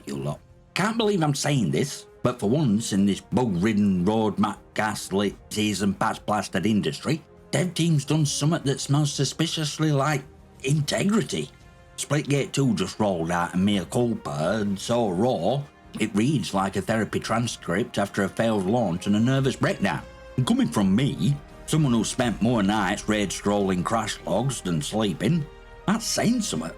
you lot. Can't believe I'm saying this, but for once in this bug-ridden, roadmap, gaslit, season pass blasted industry, dev team's done something that smells suspiciously like integrity. Splitgate 2 just rolled out a mea culpa, and so raw, it reads like a therapy transcript after a failed launch and a nervous breakdown. And coming from me, someone who spent more nights raid scrolling crash logs than sleeping, that's saying something.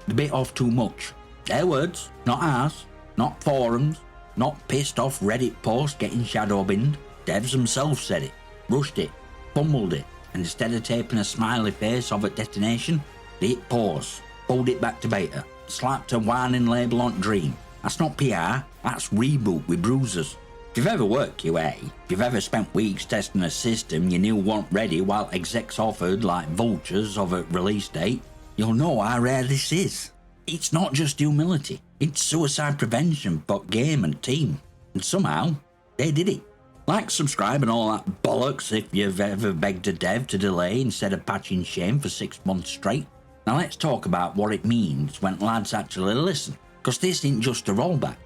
The bit off too much. Their words, not ours, not forums, not pissed off Reddit posts getting shadow binned. Devs themselves said it, rushed it, fumbled it, and instead of taping a smiley face of a destination, they hit pause, pulled it back to beta, slapped a whining label on Dream. That's not PR, that's Reboot with bruises. If you've ever worked QA, if you've ever spent weeks testing a system you knew wasn't ready while execs offered like vultures of a release date, you'll know how rare this is. It's not just humility, it's suicide prevention for game and team. And somehow, they did it. Like, subscribe and all that bollocks if you've ever begged a dev to delay instead of patching shame for 6 months straight. Now let's talk about what it means when lads actually listen. Because this isn't just a rollback,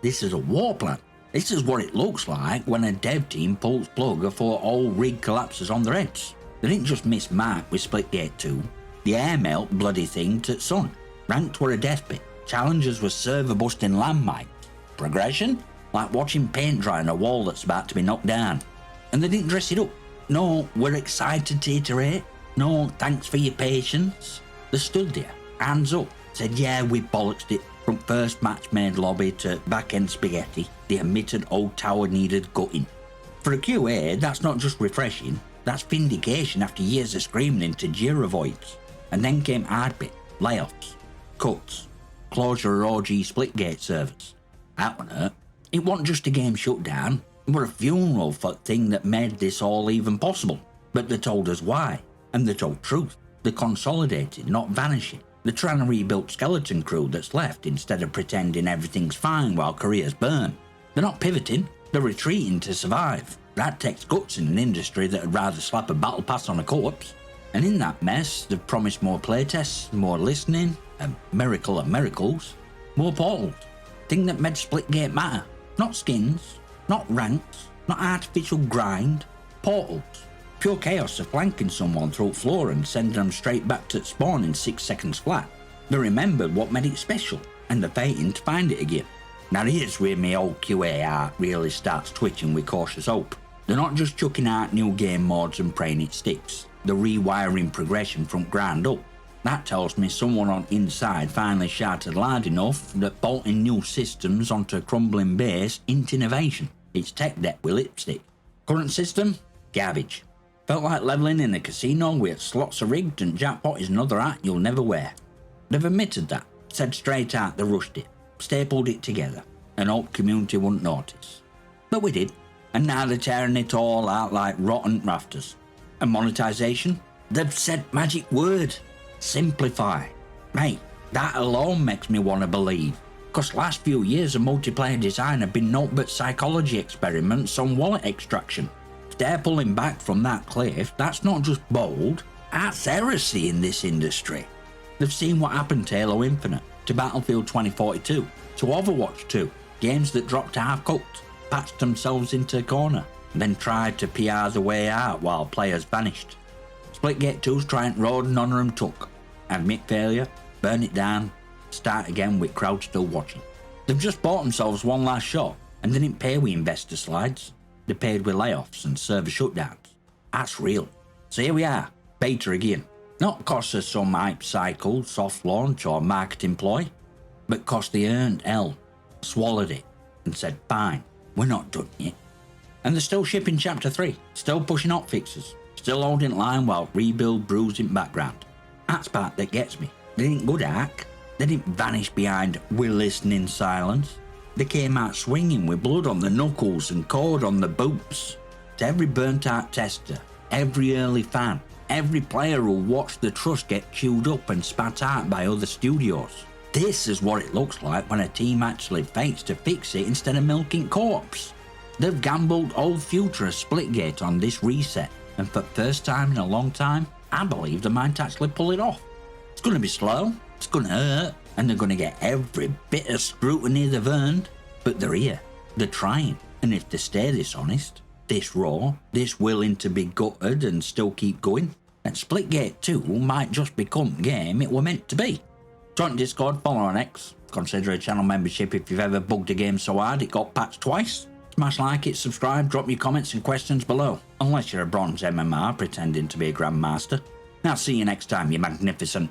this is a war plan. This is what it looks like when a dev team pulls plug before all rig collapses on their heads. They didn't just miss mark with Splitgate 2, the air melt bloody thing to sun. Ranked were a death pit, challenges were server busting landmines. Progression? Like watching paint dry on a wall that's about to be knocked down. And they didn't dress it up. No, we're excited to iterate. No, thanks for your patience. They stood there, hands up, said yeah, we bollocksed it. From first match made lobby to back-end spaghetti, the admitted old tower needed gutting. For a QA, that's not just refreshing, that's vindication after years of screaming into Jira voids. And then came hard bit, layoffs, cuts, closure of OG Splitgate servers. That one hurt. It wasn't just a game shutdown, it was a funeral for the thing that made this all even possible. But they told us why, and they told truth. They consolidated, not vanishing. They're trying to rebuild skeleton crew that's left instead of pretending everything's fine while careers burn. They're not pivoting, they're retreating to survive. That takes guts in an industry that would rather slap a battle pass on a corpse. And in that mess, they've promised more playtests, more listening, a miracle of miracles, more portals. Thing that made Splitgate matter. Not skins, not ranks, not artificial grind, portals. Pure chaos of flanking someone through floor and sending them straight back to spawn in 6 seconds flat. They remembered what made it special, and they're fighting to find it again. Now here's where my old QA art really starts twitching with cautious hope. They're not just chucking out new game mods and praying it sticks, they're rewiring progression from ground up. That tells me someone on inside finally shouted loud enough that bolting new systems onto a crumbling base ain't innovation, it's tech debt with lipstick. Current system? Garbage. Felt like leveling in a casino where slots are rigged and jackpot is another hat you'll never wear. They've admitted that, said straight out they rushed it, stapled it together, and hoped community wouldn't notice. But we did, and now they're tearing it all out like rotten rafters. And monetization? They've said magic word, simplify. Mate, that alone makes me want to believe. Cause last few years of multiplayer design have been naught but psychology experiments on wallet extraction. They're pulling back from that cliff, that's not just bold, that's heresy in this industry. They've seen what happened to Halo Infinite, to Battlefield 2042, to Overwatch 2, games that dropped half-cooked, patched themselves into a corner, then tried to PR the way out while players vanished. Splitgate 2's trying road and honour 'em took. Admit failure, burn it down, start again with crowd still watching. They've just bought themselves one last shot, and they didn't pay with investor slides. They paid with layoffs and server shutdowns. That's real. So here we are, beta again. Not cost us some hype cycle, soft launch or marketing ploy, but cost they earned L, swallowed it, and said fine, we're not done yet. And they're still shipping chapter 3, still pushing hotfixes, still holding line while rebuild brews in background. That's part that gets me. They didn't good hack, they didn't vanish behind we're listening silence. They came out swinging with blood on the knuckles and code on the boots. To every burnt out tester, every early fan, every player who watched the trust get chewed up and spat out by other studios. This is what it looks like when a team actually fights to fix it instead of milking corpse. They've gambled old future of Splitgate on this reset, and for the first time in a long time, I believe they might actually pull it off. It's gonna be slow, it's gonna hurt, and they're going to get every bit of scrutiny they've earned. But they're here, they're trying, and if they stay this honest, this raw, this willing to be gutted and still keep going, then Splitgate 2 might just become game it were meant to be. Join Discord, follow on X, consider a channel membership if you've ever bugged a game so hard it got patched twice. Smash like it, subscribe, drop your comments and questions below, unless you're a bronze MMR pretending to be a grandmaster. I'll see you next time, you magnificent.